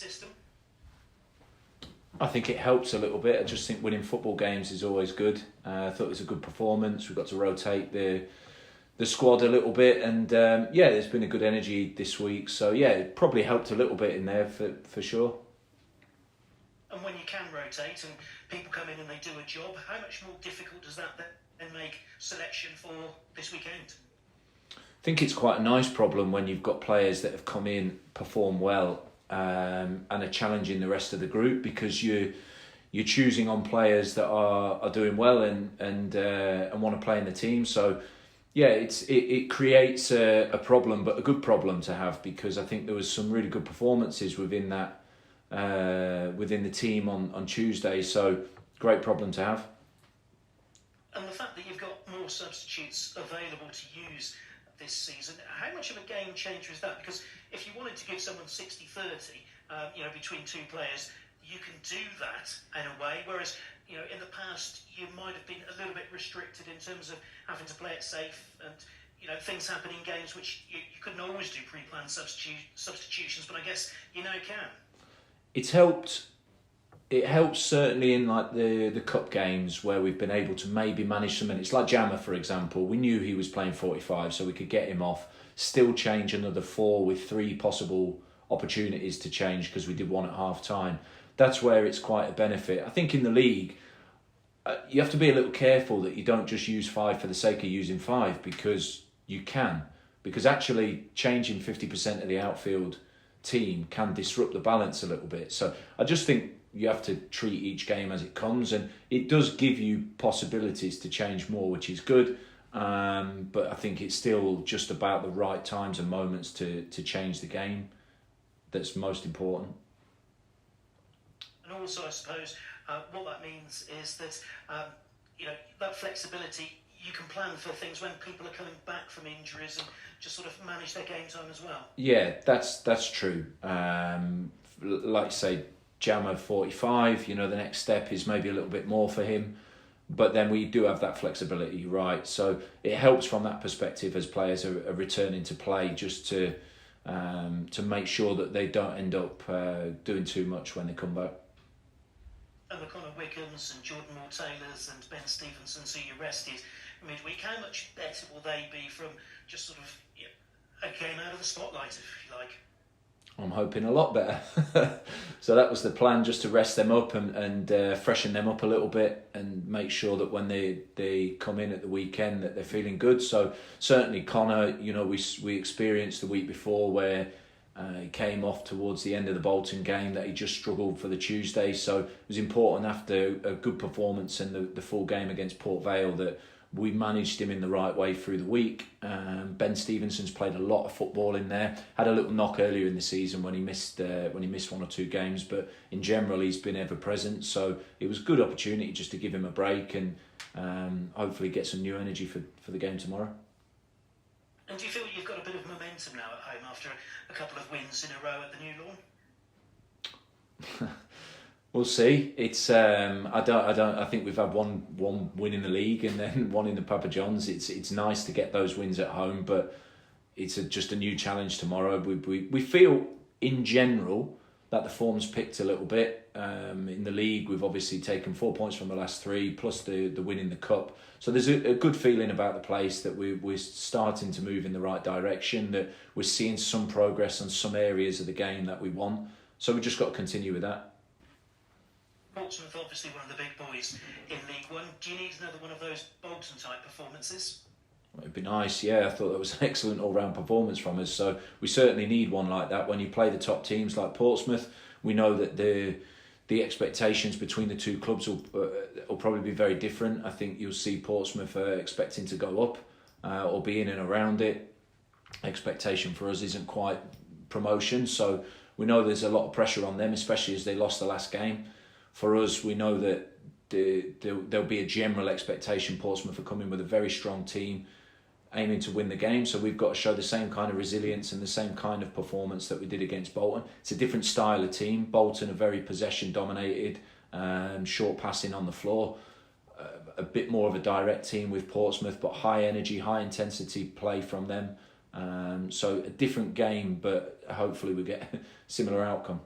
system? I think it helps a little bit. I just think winning football games is always good. I thought it was a good performance. We got to rotate the squad a little bit, and there's been a good energy this week. So yeah, it probably helped a little bit in there for sure. And when you can rotate and people come in and they do a job, how much more difficult does that then make selection for this weekend? I think it's quite a nice problem when you've got players that have come in, perform well, and are challenging the rest of the group, because you're choosing on players that are doing well and want to play in the team. So yeah, it creates a problem, but a good problem to have, because I think there was some really good performances within that within the team on Tuesday. So great problem to have. And the fact that you've got more substitutes available to use this season, how much of a game changer is that? Because if you wanted to give someone 60-30, between two players, you can do that in a way, whereas in the past you might have been a little bit restricted in terms of having to play it safe, and things happen in games which you couldn't always do pre-planned substitutions, but I guess you now can. It's helped. It helps certainly in like the cup games where we've been able to maybe manage some minutes. Like Jammer, for example, we knew he was playing 45, so we could get him off, still change another 4 with 3 possible opportunities to change, because we did one at half time. That's where it's quite a benefit. I think in the league, you have to be a little careful that you don't just use 5 for the sake of using 5, because you can. Because actually changing 50% of the outfield team can disrupt the balance a little bit. So I just think you have to treat each game as it comes, and it does give you possibilities to change more, which is good. But I think it's still just about the right times and moments to change the game that's most important. And also, I suppose, what that means is that, that flexibility, you can plan for things when people are coming back from injuries and just sort of manage their game time as well. Yeah, that's true. Like you say, Jammer 45, the next step is maybe a little bit more for him. But then we do have that flexibility, right? So it helps from that perspective as players are returning to play, just to make sure that they don't end up doing too much when they come back. And the Connor Wickhams and Jordan Moore-Taylors and Ben Stevensons who you rested midweek, how much better will they be from just sort of a game out of the spotlight, if you like? I'm hoping a lot better. So that was the plan, just to rest them up and freshen them up a little bit, and make sure that when they come in at the weekend that they're feeling good. So certainly Connor, we experienced the week before where he came off towards the end of the Bolton game, that he just struggled for the Tuesday. So it was important after a good performance in the full game against Port Vale that we managed him in the right way through the week. Ben Stevenson's played a lot of football in there. Had a little knock earlier in the season when he missed 1 or 2 games, but in general he's been ever present. So it was a good opportunity just to give him a break and hopefully get some new energy for the game tomorrow. And do you feel you've got a bit of momentum now at home after a couple of wins in a row at the new lawn? We'll see. It's I think we've had one win in the league and then one in the Papa John's. It's nice to get those wins at home, but it's just a new challenge tomorrow. We feel in general that the form's picked a little bit. In the league, we've obviously taken 4 points from the last 3, plus the win in the cup. So there's a good feeling about the place, that we're starting to move in the right direction, that we're seeing some progress on some areas of the game that we want. So we've just got to continue with that. Portsmouth, obviously one of the big boys in League One. Do you need another one of those Bolton-type performances? Well, it'd be nice, yeah. I thought that was an excellent all-round performance from us. So we certainly need one like that. When you play the top teams like Portsmouth, we know that the expectations between the two clubs will probably be very different. I think you'll see Portsmouth expecting to go up or be in and around it. Expectation for us isn't quite promotion, so we know there's a lot of pressure on them, especially as they lost the last game. For us, we know that there'll be a general expectation. Portsmouth are coming with a very strong team, aiming to win the game. So we've got to show the same kind of resilience and the same kind of performance that we did against Bolton. It's a different style of team. Bolton are very possession dominated, short passing on the floor. A bit more of a direct team with Portsmouth, but high energy, high intensity play from them. So a different game, but hopefully we get a similar outcome.